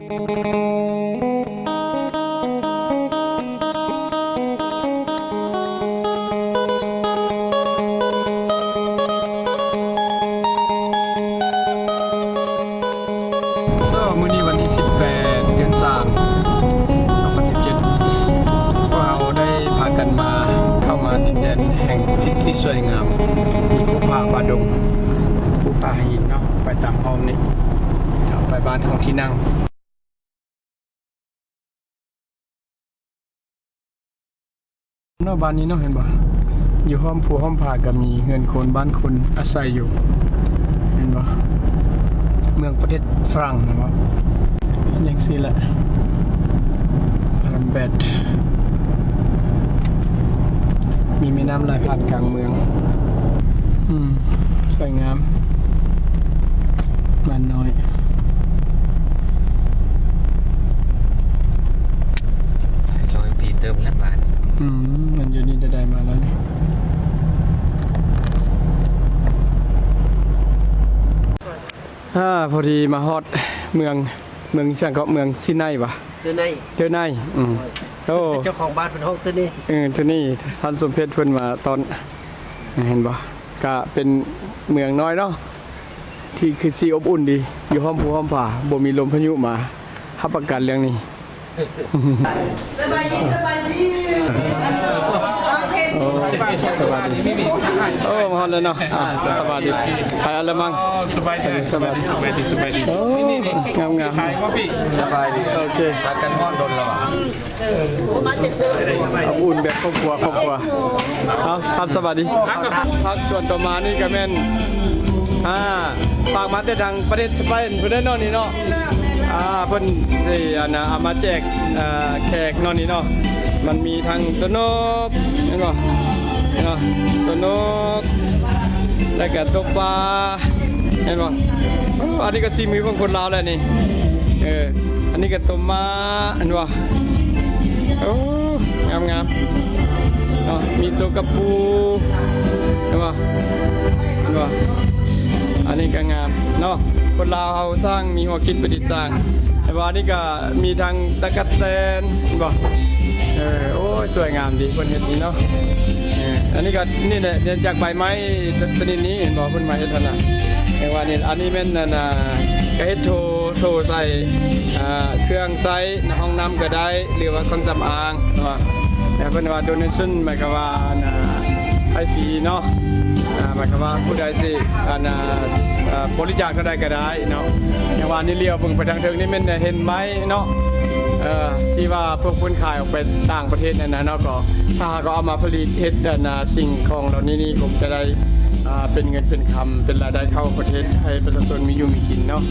มื้อนี้วันที่18เดือน3 2017พวกเราได้พากันมาเข้ามาดินแดนแห่งสิ่งที่สวยงามมีภูผาป่าดงภูผาหินเนาะไปตามห้องนี้ไปบ้านของที่นั่งเนาะบ้านนี้เนาะเห็นบ่อยู่ห้อมภูห้อมผาก็มีเฮือนคนบ้านคนอาศัยอยู่เห็นบ่เมืองประเทศฝรั่งนะครับอย่างนี้แหละพารัมเบดมีแม่น้ำไหลผ่านกลางเมืองสวยงามบ้านน้อย100 ปีเติมแล้วบ้านมันอยู่นี่จะได้มาแล้วนี่พอดีมาฮอดเมืองช่างก็เมืองซิไนวะเดือนในโอ้เจ้าของบ้านเป็นห้องตัวนี้ตัวนี้ท่านสมเพชรเพิ่นมาตอนเห็นบ่ก็เป็นเมืองน้อยเนาะที่คือสีอบอุ่นดีอยู่ห้อมภูห้อมผาบ่มีลมพายุมารับประกันเรื่องนี้สบายดีสบายดีโอ้มาฮอดแล้วเนาะสบายดีใครอะไรมั่งสบายดีโอ้งามใครว่าพี่สบายดีโอเคพากันฮอดดนแล้วอบอุ่นแบบครอบครัวครับสวัสดีพักส่วนต่อมานี่ก็แม่นฝากมาแต่ทางประเทศสเปนเพิ่นได้นอนนี่เนาะเพิ่นสิเอามาแจกแขกนอนนี่เนาะมันมีทั้งตัวนกเห็นบ่ตัวนกแล้วก็ตัวปลาเห็นบ่อันนี้ก็สีมือของคนลาวแล้วนี่อันนี้ก็ตัวม้าเห็นบ่โอ้งามมีตัวกระปูเห็นบ่อันนี้ก็งามเนาะคนลาวเขาสร้างมีหัวคิดประดิษฐ์สร้างแต่ว่านี่ก็มีทางตะกั่วแตนเห็นบ่โอ้สวยงามดีคนเฮ็ดนี้เนาะอันนี้ก็นี่แหละจากใบไม้ชนิดนี้เห็นบ่เพิ่นมาเฮ็ดหั่นน่ะแต่ว่านี่อันนี้แม่นก็เฮ็ดโถใส่เครื่องใช้ในห้องน้ำก็ได้หรือว่าเครื่องสำอางเนาะแต่เพิ่นว่าโดเนชั่นหมายความว่าให้ฟรีเนาะหมายความว่าผู้ใดสิบริจาคเท่าใดก็ได้เนาะอย่างว่านี่เลี้ยวเบิ่งไปทางเทิงนี่แม่นเห็นไหมเนาะที่ว่าพวกคนขายออกไปต่างประเทศนั่นนะเนาะก็ถ้าก็เอามาผลิตเฮ็ดสิ่งของเหล่านี้นี่ผมจะได้เป็นเงินเป็นคำเป็นรายได้เข้าประเทศให้ประชาชนมีอยู่มีกินเนาะ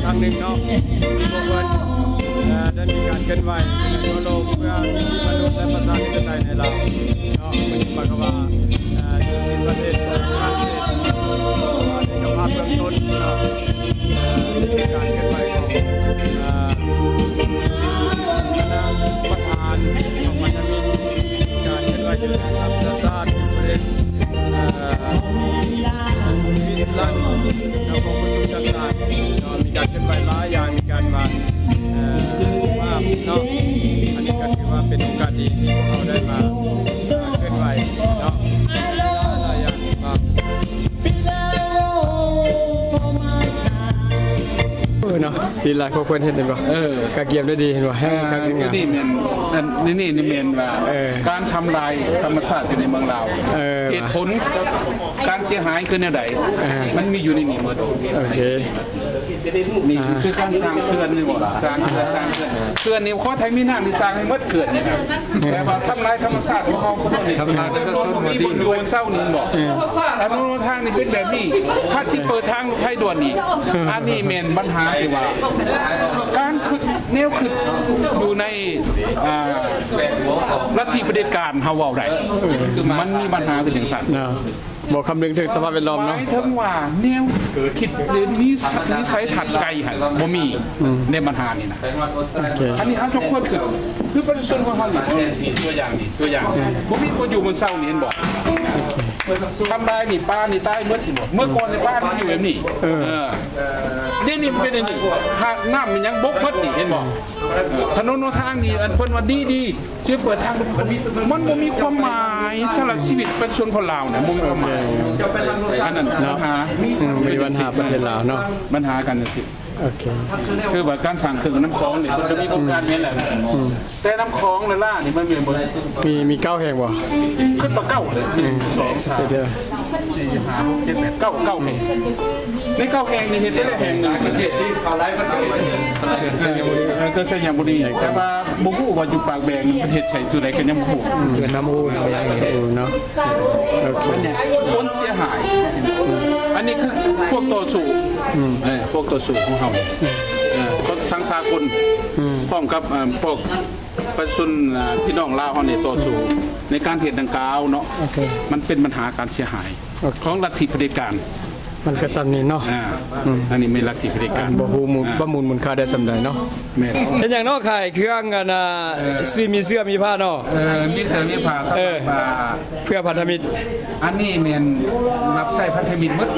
ครั้งหนึ่งเนาะที่พวกเพื่อนได้มีการเคลื่อนไหวในทั่วโลกเพื่อสิทธิมนุษย์และประชาธิปไตยในเราเนาะมันหมายความว่าอยู่ในประเทศในภาพเบื้องต้นเนาะมีการเคลื่อนไหวของคณะประธานของพันธมิตรการเคลื่อนไหวที่เป็นรัฐศาสตร์ประเทศฟินแลนด์แล้วก็ประชุมต่างๆมีการเคลื่อนไหวหลายอย่างมีการมาว่าเนาะอันนี้ก็ถือว่าเป็นโอกาสดีที่เราได้มาเคลื่อนไหวเนาะหลายอย่าง เนาะดีหลายพวกเพิ่นเฮ็ดได้บ่กะเกียบได้ดีเห็นบ่แห้งคักงาม นี่เมนนี่เมนว่าการทำลายธรรมชาติอยู่ในเมืองเราเหตุผลการเสียหายคือแนวใดมันมีอยู่ในนี้หมด โอเค นี่คือการสร้างเขื่อนนี่บ่สร้างเขื่อนนี่ข้อไทยมีน้ำมีสร้างให้หมดเขื่อนนี่ครับแต่ว่าทำลายธรรมชาติของเขาคนนี้ทำลายก็ส้นบ่ดีดูเศร้านี่บอกอันนู้นทางนี่เป็นแบบนี้ถ้าสิเปิดทางให้ด่วนนี่อันนี้เมนปัญหาที่ว่าการคือแนวคืออยู่ในลัทธิประเผด็จการเฮาเว้าได้คือมันมีปัญหาเป็นจังซั่น เนาะบ่คำนึงถึงสภาพแวดล้อม ห เนาะ มายถึงว่าแนวคิดเรื่องนี้ใช้ถัดไกลหั่นบ่มีในปัญหานี่นะ โอเค อันนี้เขาทุกคนคือประชาชนของเขานี่ตัวอย่างบ่มีคนอยู่บนเสานี่เห็นบ่ทำลายนี่ป้านี่ใต้เมื่อก่อนในป้ามันอยู่แบบนี้นี่มันเป็นนี่หากน้ำมันยังบกมัดนี่เห็นบ่ถนนทางนี่อันเพิ่นว่าดีช่วยเปิดทางมันบ่มีความหมายสำหรับชีวิตประชาชนคนลาวเนี่ยบ่มีความหมายอันนั้นปัญหามีปัญหาประเทศลาวเนาะ ปัญหากันสิ โอเค คือว่าการสั่งเครื่องน้ำคลองเนี่ยมันจะมีโครงการนี้แหละแต่น้ำคลองล่านี่มันมี9แห่งบ่ ขึ้นมา9เลย1 2 3 เดี๋ยว 4 5 6 7 8 9แห่งใน9แห่งนี่เห็นได้แห่งหนึ่งประเทศที่เขาไล่ประเทศก็สยามบุรีแต่ว่าบ่ฮู้ว่าอยู่ปากแบงประเทศใช้สุดใดก็ยังบ่ฮู้ คือน้ำอูไปอย่างนี้เนาะโอเค เนี่ยคนเสียหายอันนี้คือพวกต่อสู้พวกต่อสู้ของเฮาก็สังสากลพร้อมกับพวกประชาชนพี่น้องลาวเฮานี่ต่อสู้ในการเหตุดังกล่าวเนาะมันเป็นปัญหาการเสียหายของลัทธิเผด็จการ มันก็ซ้ำนี่เนาะ อันนี้ไม่ลัทธิเผด็จการ บ่ฮู้มูลค่าได้สำใดเนาะ แม่น เป็นอย่างเนาะขายเครื่องกันมีเสื้อมีผ้าเนาะ มีเสื้อมีผ้าสำหรับเพื่อพันธมิตร อันนี้แม่นรับใช้พันธมิตรหมด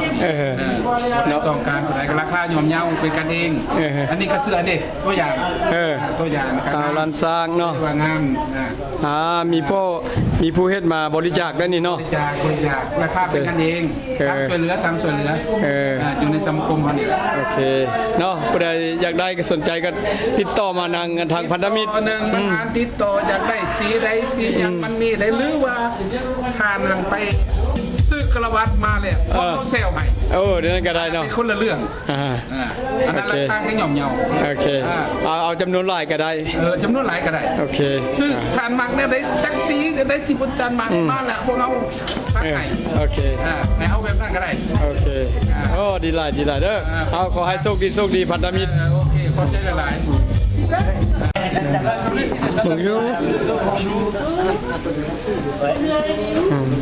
เนาะต้องการอะไรก็ราคาย่อมเยาเป็นกันเองอันนี้ก็เสื้อเด็กตัวอย่างนะครับร้านสร้างเนาะ ว่างามมีผู้เฮ็ดมาบริจาคได้นี่เนาะบริจาคราคาเป็นกันเองตามช่วยเหลืออยู่ในสังคมนี่แหละ โอเคเนาะผู้ใดอยากได้ก็สนใจก็ติดต่อมานางทางพันธมิตรนึงมันติดต่ออยากได้สีใดสีอย่างมันมีได้หรือว่าทานหันไปซื้อกระวัดมาเลยเขาเซลให้เดี๋ยวนั้นก็ได้เนาะเป็นคนละเรื่องอันนั้นราคาแค่หย่อมเยาโอเคเอาจำนวนหลายก็ได้จำนวนหลายก็ได้โอเคซื้อทานมักเนี่ยได้จักสีได้ที่บนจานมักมาแหละพวกเราทักไห้โอเคในเอาแบบนั้นก็ได้โอเคดีหลายเด้อเอาขอให้โชคดีพันธมิตรโอเคขอใจหลายBonjour.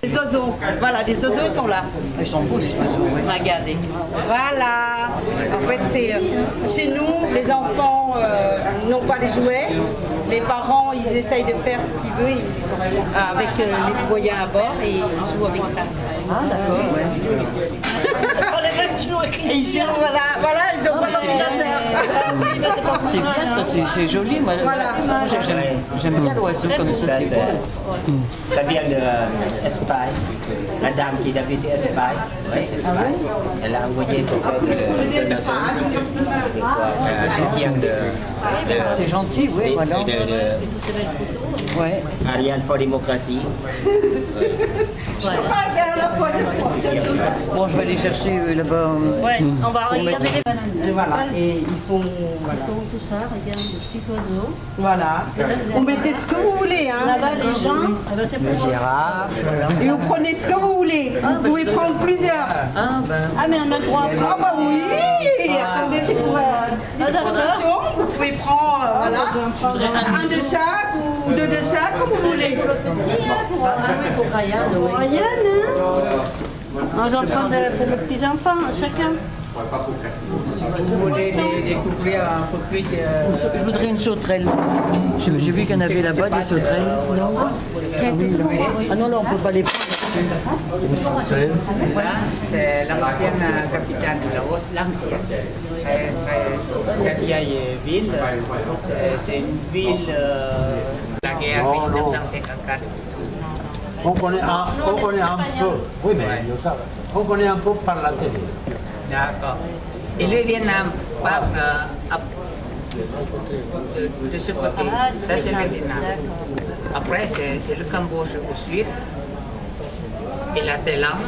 Les oiseaux, voilà, les oiseaux ils sont là. Ils sont beaux les oiseaux. Regardez. Voilà. En fait, c'est chez nous, les enfants n'ont pas les jouets. Les parents, ils essayent de faire ce qu'ils veulent avec les moyens à bord et ils jouent avec ça. Ah d'accord, ouais. Et ils jouent, voilà, ils ont pas d'ordinateur. C'est bien ça, c'est joli. Moi, voilà. J'aime bien l'oiseau comme ça, c'est beau. Ça vient d'Espagne. La dame qui habite Espagne, c'est Espagne. Elle a envoyé pour faire de soutien de... C'est gentil, oui, voilà. Ouais. Ariane for démocratie. Bon, je vais aller chercher là-bas. Ouais, on va regarder les bananes. Voilà, et ils font tout ça, regarde, des petits oiseaux. Voilà. Vous mettez ce que vous voulez, hein. Là-bas, les gens, c'est pour Girafe. Et vous prenez ce que vous voulez. Vous pouvez prendre plusieurs. Ah, mais on a le droit. Ah bah oui. Attendez, c'est pour l'exposition. Vous pouvez prendre, voilà, un de chaque ou deux de chaque, comme vous voulez. Pour Ryan. Pour Ryan, hein. On en prend pour les petits-enfants, chacun. Si vous voulez découvrir un peu plus... Je voudrais une sauterelle. J'ai vu qu'il y en avait là-bas des sauterelles. Non. Ah non, là, on ne peut pas les prendre. Voilà, c'est l'ancienne capitale de Laos, l'ancienne. Très vieille ville. C'est une ville de la guerre 1954. On connaît un peu, oui mais on connaît un peu par la télé. D'accord. Et le Vietnam, part de ce côté. Ça, c'est le Vietnam. Après, c'est le Cambodge au sud et la Thaïlande.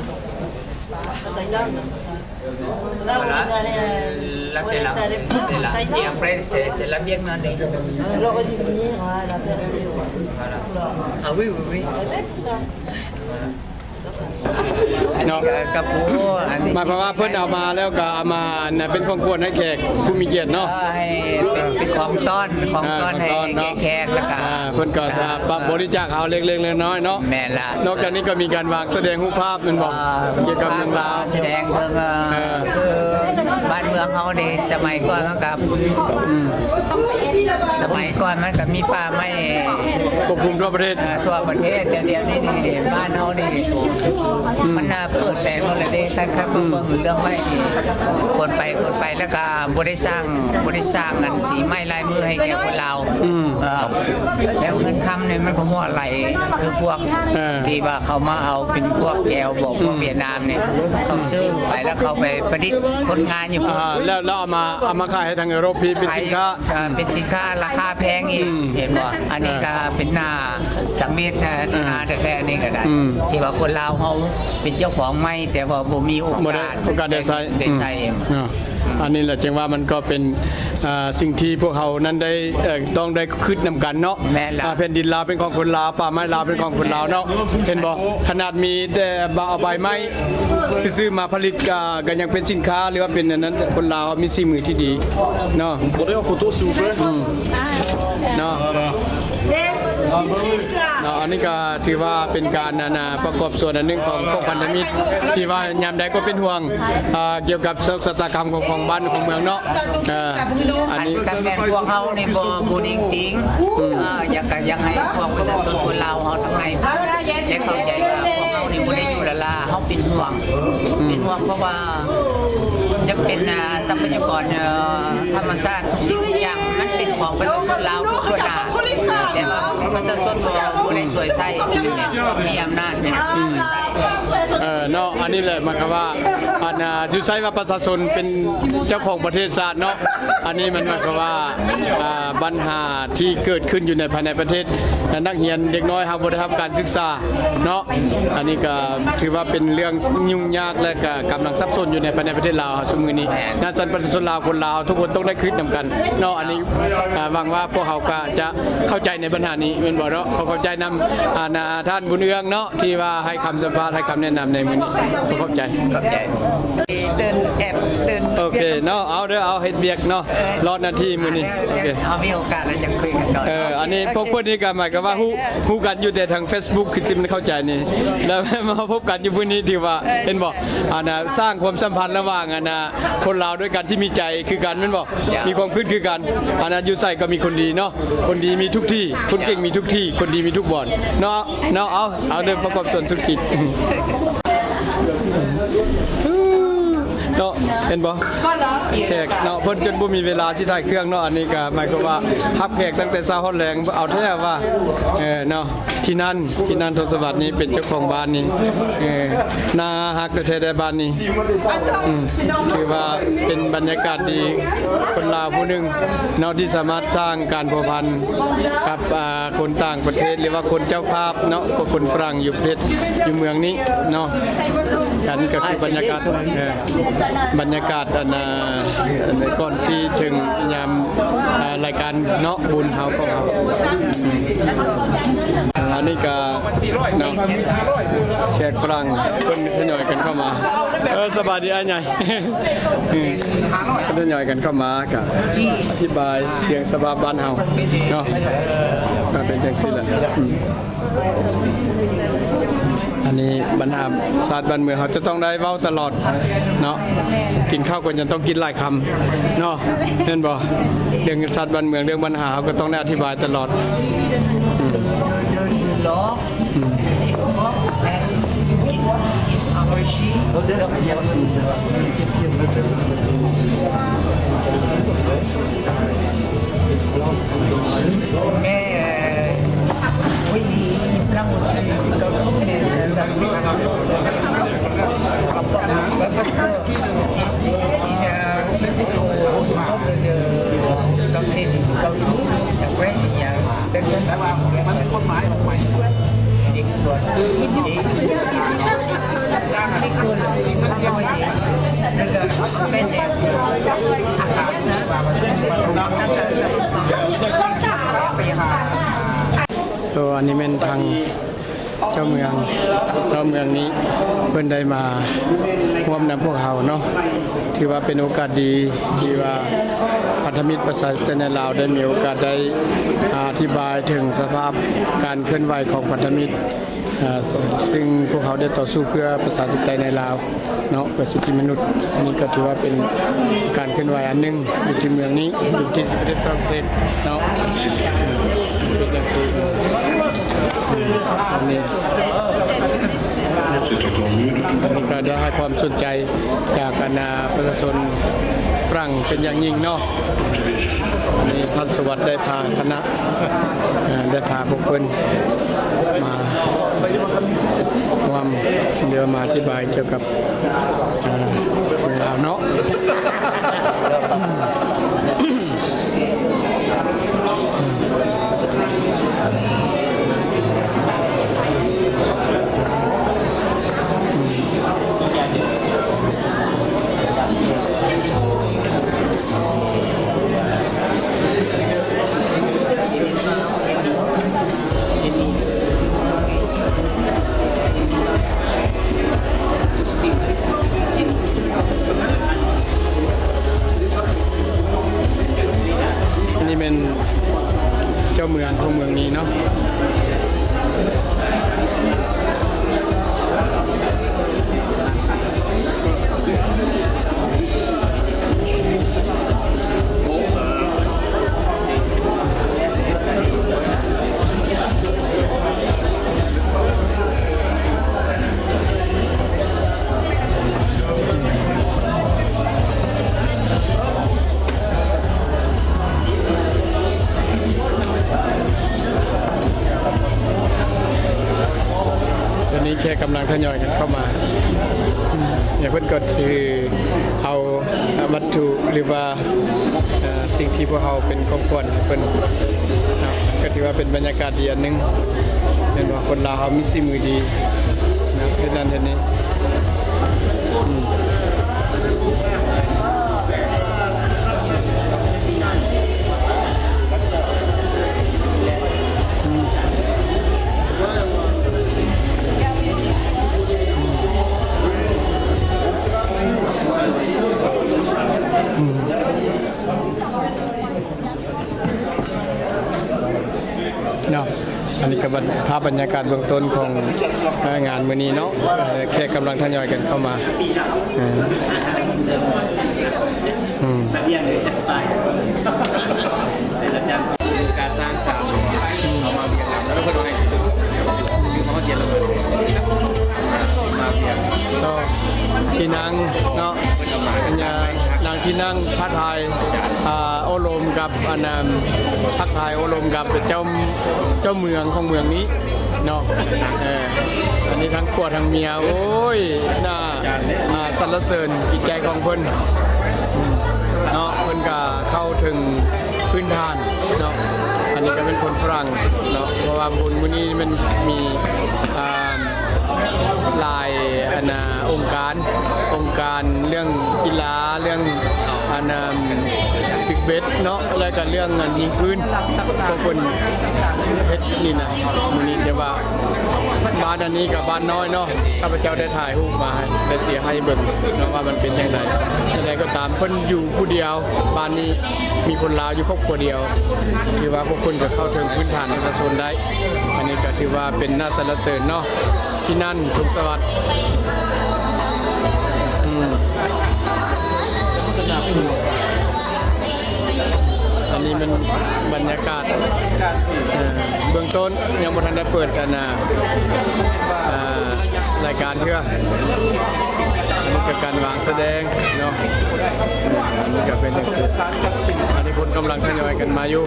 Voilà, la Thaïlande, c'est là. Et après, c'est la Vietnam. Elle aurait dû venir à la période. Voilà. Ah oui, oui, oui. เนาะ กับผู้อันนี้ หมายความว่าเพิ่นเอามาแล้วก็เอามาเป็นของควรให้แขกผู้มีเกียรติเนาะ ให้เป็นของต้อนให้แขกแล้วก็ เพิ่นก็จะบริจาคเอาเล็กๆน้อยๆเนาะ แม่ละ นอกจากนี้ก็มีการวางแสดงรูปภาพนั่นบอกเกี่ยวกับเรื่องราว แสดงเรื่องคือบ้านเมืองเขาในสมัยก่อนมันกับสมัยก่อนมันก็มีป่าไม้ ควบคุมทั่วประเทศ ทั่วประเทศแต่เดี๋ยวนี้นี่บ้านเขานี่มันน่าเปิดแต่หมดเลยท่านครับเบิ่งเรื่องไม้นี่คนไปแล้วก็บ่ได้สร้างนั่นสีไม้ลายมือให้แก่คนลาวแล้วเงินคำเนี่ยมันก็หัวไหลคือพวกที่ว่าเขามาเอาเป็นพวกแอลบอกพวกเวียดนามเนี่ยเขาซื้อไปแล้วเขาไปประดิษฐ์คนงานอยู่ แล้วเอามาขายให้ทางยุโรปพี่เป็นสินค้า เป็นสินค้าราคาแพงอีกเห็นบ่อันนี้ก็เป็นหน้าสังเมตนาแท้ๆนี่ก็ได้ที่ว่าคนลาวเขาเป็นเจ้าของไม้แต่ว่าบ่มีโอกาสได้ใช้อันนี้แหละจึงว่ามันก็เป็นสิ่งที่พวกเขานั้นได้ต้องได้คืดนำกันเนาะแผ่นดินลาวเป็นของคนลาวป่าไม้ลาวเป็นของคนลาวเนาะเห็นบ่ขนาดมีแต่เอาใบไม้ซื้อมาผลิตกันยังเป็นสินค้าหรือว่าเป็นนั้นคนลาวมีฝีมือที่ดีเนาะ Prenez en photo s'il vous plaît. เนาะอันนี้ก็ถือว่าเป็นการประกอบส่วนอันหนึ่งของพวกพันธมิตรที่ว่ายามใดก็เป็นห่วงเกี่ยวกับชะตากรรมของบ้านของเมืองเนาะอันนี้ การแม่พวกเขาในบ่นิ่งติ้งอยากให้พวกประชาชนคนลาวเขาทั้งในได้เข้าใจว่าพวกเขานี่บ่ได้อยู่ละล่าเขาเป็นห่วงเพราะว่าจะเป็นทรัพยากรธรรมชาติทุกสิ่งทุกอย่างมันเป็นของประชาชนลาวทุกส่วนแต่ว่าประชาชนบ่ได้ช่วยใช้มีอำนาจเนี่ยเนาะอันนี้แหละหมายความว่าอยู่ใช้ว่าประชาชนเป็นเจ้าของประเทศชาติเนาะอันนี้มันหมายความว่าปัญหาที่เกิดขึ้นอยู่ในภายในประเทศนักเรียนเด็กน้อยครับบ่ได้รับการศึกษาเนาะอันนี้ก็ถือว่าเป็นเรื่องยุ่งยากและก็กำลังซับซ้อนอยู่ในภายในประเทศลาวชั่วโมงนี้น่าจะประชาชนลาวคนลาวทุกคนต้องได้คิดนำกันเนาะอันนี้หวังว่าพวกเขาก็จะเข้าใจในปัญหานี้เป็นบ่เนาะเขาเข้าใจนำท่านบุญเอื้องเนาะที่ว่าให้คำสัมภาษณ์ให้คำแนะนำในมื้อนี้เข้าใจเดินแอบเดิน โอเคเนาะเอาเด้อเอาเฮ็ดเวียกเนาะรอนาทีมื้อนี้โอเคเอามีโอกาสแล้วจะคุยกันต่ออันนี้พวกนี้ก็หมายความว่าฮู้กันอยู่แต่ทาง Facebook คือสิมันเข้าใจนี่แล้วมาพบกันอยู่มื้อนี้ที่ว่าเห็นบ่สร้างความสัมพันธ์ระหว่างคนลาวด้วยกันที่มีใจคือกันแม่นบ่มีความคิดคือกันอยู่ใส่ก็มีคนดีเนาะคนดีมีทุกที่คนเก่งมีทุกที่คนดีมีทุกบ่อนเนาะเอาเดินประกอบส่วนธุรกิจเนาะเห็นบ่แขกเนาะเพิ่นจนบ่มีเวลาสิถ่ายเครื่องเนาะอันนี้ก็หมายความว่าฮับแขกตั้งแต่เช้าฮอดแลงเอาแท้ว่าเนาะที่นั่นทศวรรษนี้เป็นเจ้าของบ้านนี้นาฮักแท้ๆบ้านนี้คือว่าเป็นบรรยากาศดีคนลาวผู้หนึงเนาะที่สามารถสร้างการพัวพันกับคนต่างประเทศหรือว่าคนเจ้าภาพเนาะคนฝรั่งอยู่ประเทศอยู่เมืองนี้เนาะอันนี้ก็คือบรรยากาศก่อนที่ถึงยามรายการเนาะบุญเฮาของเฮาอันนี้ก็เนาะแขกฝรั่งเพิ่นทยอยกันเข้ามาสบายดีอ้ายใหญ่ทยอยกันเข้ามาก็อธิบายเรื่องสภาพบ้านเฮาเนาะเป็นจังซี่แหละอันนี้บรรหาศาสตร์บ้านเมืองเขาจะต้องได้เว้าตลอดเนาะกินข้าวก่อนจะต้องกินหลายคำเนาะเห็นบ่เรื่องศาสตร์บ้านเมืองเรื่องปัญหาเขาก็ต้องได้อธิบายตลอด แต่ว่ามันเป็นกฎหมายของใหม่ ตัวอันนี้เป็นทางเจ้าเมืองนี้เพิ่นได้มาร่วมนำพวกเราเนาะถือว่าเป็นโอกาสดีที่ว่าพันธมิตรประชาชนในลาวได้มีโอกาสได้อธิบายถึงสภาพการเคลื่อนไหวของพันธมิตรซึ่งพวกเขาได้ต่อสู้เพื่อประชาธิปไตยในลาวเนาะเพื่อสิทธิมนุษย์นี่ก็ถือว่าเป็นการเคลื่อนไหวอันหนึงอยู่ที่เมืองนี้อยู่ที่ประเทศฝรั่งเศสเนาะเป็นอย่างที่อันนี้ก็ได้ให้ความสนใจจากคณะประชาชนฝรั่งเป็นอย่างยิ่งเนาะนี่ท่านสวัสดิ์ได้พาคณะได้พาพวกเพิ่นมาความเดี๋ยวมาอธิบายเกี่ยวกับเรื่องราวเนาะนี่เป็นเจ้าเมืองของเมืองนี้เนาะแค่กำลังทยอยกันเข้ามาเนี่ยเพิ่นก็คือเอาวัตถุหรือว่าสิ่งที่พวกเราเป็นครอบครัวให้เพิ่นก็ถือว่าเป็นบรรยากาศดีอันนึงเห็นว่าคนลาวเขามีฝีมือดีนะเฮ็ดนั้นเฮ็ดนี้เนาะอันนี้ก็ภาพบรรยากาศเบื้องต้นของงานมื้อนี้เนาะแค่กำลังทยอยกันเข้ามาการสร้างสาวเอามาเบียดกันแล้วก็โดนอยู่เขาเย็นลงมาเบียด ก็ที่นั่งเนาะเป็นนางที่นั่งพระไทยโอโลมกับพระไทยโอโลมกับเจ้าเมืองของเมืองนี้เนาะอันนี้ทั้งผัวทั้งเมียโอ้ยน่าสรรเสริญจิตใจของเพิ่นเนาะเพิ่นก็เข้าถึงพื้นฐานเนาะอันนี้ก็เป็นคนฝรั่งเนาะเพราะว่าบุญมื้อนี้มันมีลายองค์การเรื่องกีฬาเรื่องฟิกเบสเนาะแล้วก็เรื่องเงินยิงพื้นพวกคนเฮ็ดนี่นะมื้อนี้จะว่าบ้านอันนี้กับบ้านน้อยเนาะข้าพเจ้าได้ถ่ายรูปมาได้เสียให้เบิ่งเนาะว่ามันเป็นอย่างไรแต่ใดก็ตามเพิ่นอยู่ผู้เดียวบ้านนี้มีคนลาวอยู่ครอบครัวเดียวถือว่าพวกคุณจะเข้าถึงพื้นฐานในประชาชนได้อันนี้ก็ถือว่าเป็นน่าสรรเสริญเนาะที่นั่นทุกสวัสดิ์อันนี้มันบรรยากาศเบื้องต้นยังบ่ทันได้เปิดกันรายการเพื่ออันนี้ก็การวางแสดงเนาะอันนี้ก็เป็นอย่างที่อันนี้คนกำลังทยอยกันมาอยู่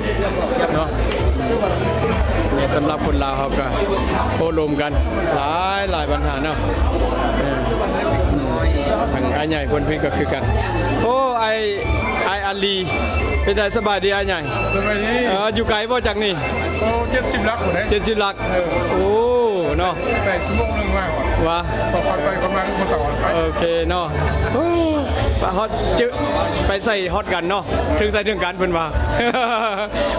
เนาะเนี่ยสำหรับคนลาวเขาก็โต้ลมกันหลายปัญหาเนาะทางไอ้ใหญ่คนเพิ่นก็คือกันโอ้ไอ้ อาลีเป็นไงสบายดีอาใหญ่ สมัยนี้ อยู่ไกลบ่จากนี่ โอ้70 ลักหมดเลย 70 ลักโอ้เนาะ ใส่ชั่วโมงนึงมากกว่า ว่า พอคอยไปคนมาคนต่อไป โอเคเนาะโอ้ฮอตจึไปใส่ฮอตกันเนาะถึงใส่ถึงกันเพิ่นว่า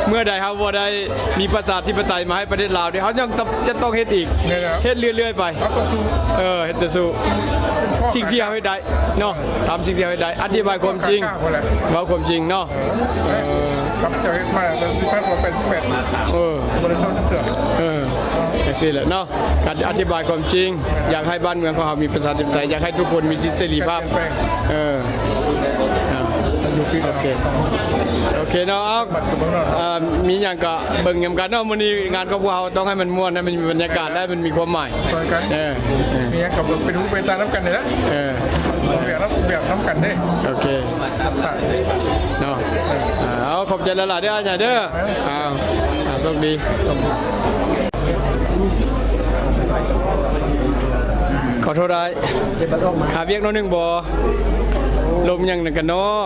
เมื่อใดเฮาบ่ได้มีประชาธิปไตยมาให้ประเทศลาวเดี๋ยวเฮายังจะต้องเฮ็ดอีกเฮ็ดเรื่อยๆไป เราต้องสู้ เฮ็ดแต่สู้สิ่งที่เฮาให้ได้เนาะทำสิ่งที่เฮาให้ได้อธิบายความจริงเว้าความจริงเนาะ ครับจะให้มาตอนที่แพทย์บอกเป็น18บริษัทเถื่อน อย่างนี้แหละเนาะการอธิบายความจริงอยากให้บ้านเมืองของเรามีประชาธิปไตยอยากให้ทุกคนมีสิทธิเสรีภาพโอเคโอเคเนาะมีอย่างก็เบิ่งยำกันเนาะมื้อนี้งานของพวกเราต้องให้มันม่วนให้มันมีบรรยากาศและมันมีความหมาย ซอยกันมีกับเป็นหูเป็นตาน้ำกันเลยนะแบบน้ำกันได้โอเคเนาะเอาขอบใจละลายเด้ออาจารย์เด้อโชคดีขอโทษได้ขาเบียกน้อยหนึ่งบ่ลมยังนั่นกันเนาะ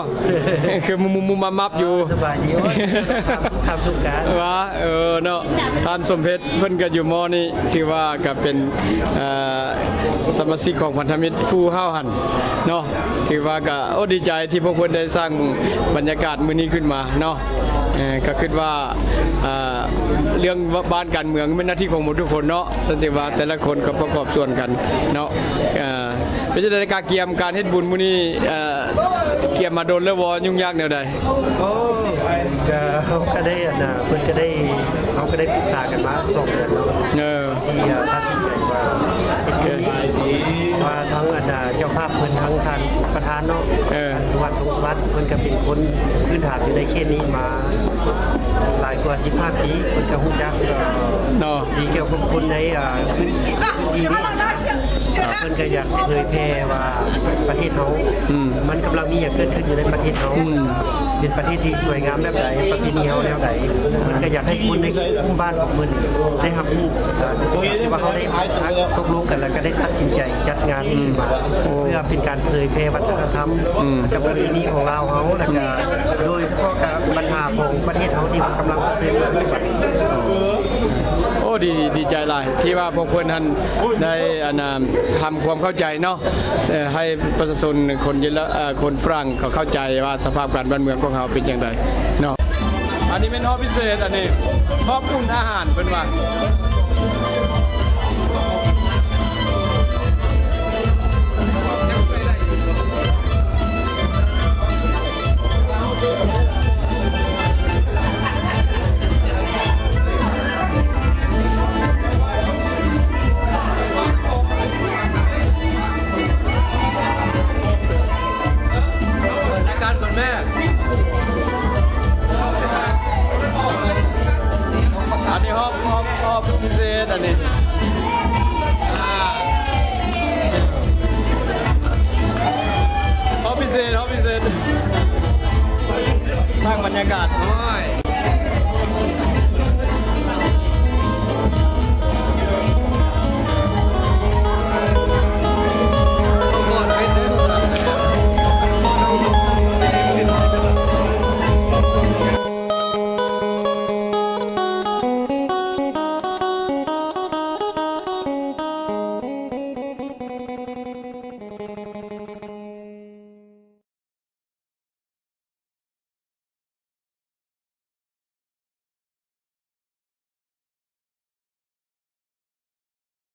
คือมุมมับอยู่สบายดีทำทุกการว่าเนาะท่านสมเพชรเพิ่นก็อยู่มอนี่ที่ว่าก็เป็นสมาชิกของพันธมิตรผู้ห้าวหันเนาะที่ว่าก็ดีใจที่พวกเพิ่นได้สร้างบรรยากาศมื้อนี้ขึ้นมาเนาะก็คิดว่าเรื่องบ้านการเมืองเป็นหน้าที่ของหมดทุกคนเนาะสันติว่าแต่ละคนก็ประกอบส่วนกันเนาะเป็นจะได้การเกียมการเฮ็ดบุญมื้อนี้เกียมมาโดนแล้วบ่ยุ่งยากแนวใดเขาก็ได้เพิ่นก็ได้เขาก็ได้ปรึกษากันมา2 เดือนที่ตัดสินใจว่าทั้งเจ้าภาพเพิ่นทั้งท่านประธานเนาะสวัสดิ์สวัสดิ์เพิ่นก็เป็นคนพื้นฐานอยู่ในเขตนี้มาหลายกว่า15 ปีเพิ่นก็ฮู้จักดีเกี่ยวกับคนในพื้นที่นี้เพิ่นก็อยากเผยแพร่ว่าประเทศเขามันกำลังมีอย่างเกิดขึ้นอยู่ในประเทศเขาเป็นประเทศที่สวยงามแบบไหนประเพณีเขาแนวไหนมันก็อยากให้คนในหมู่บ้านของมันได้รับรู้ที่ว่าเขาได้ตกลงกันแล้วก็ได้ตัดสินใจจัดงานนี้มาเพื่อเป็นการเผยแพร่วัฒนธรรมกับประเพณีของเราเขาแล้วก็โดยเฉพาะกับปัญหาของประเทศเขาที่กำลังเผชิญโอ้ดีใจหลายที่ว่าพวกเพื่อนท่านได้ทำความเข้าใจเนาะให้ประชาชนคนฝรั่งเขาเข้าใจว่าสภาพการบ้านเมืองของเขาเป็นอย่างไรเนาะอันนี้เป็นห้องพิเศษอันนี้ห้องอุ่นอาหารเป็นว่าอันนี้ห้องพิเศษอันนี้ห้องพิเศษสร้างบรรยากาศ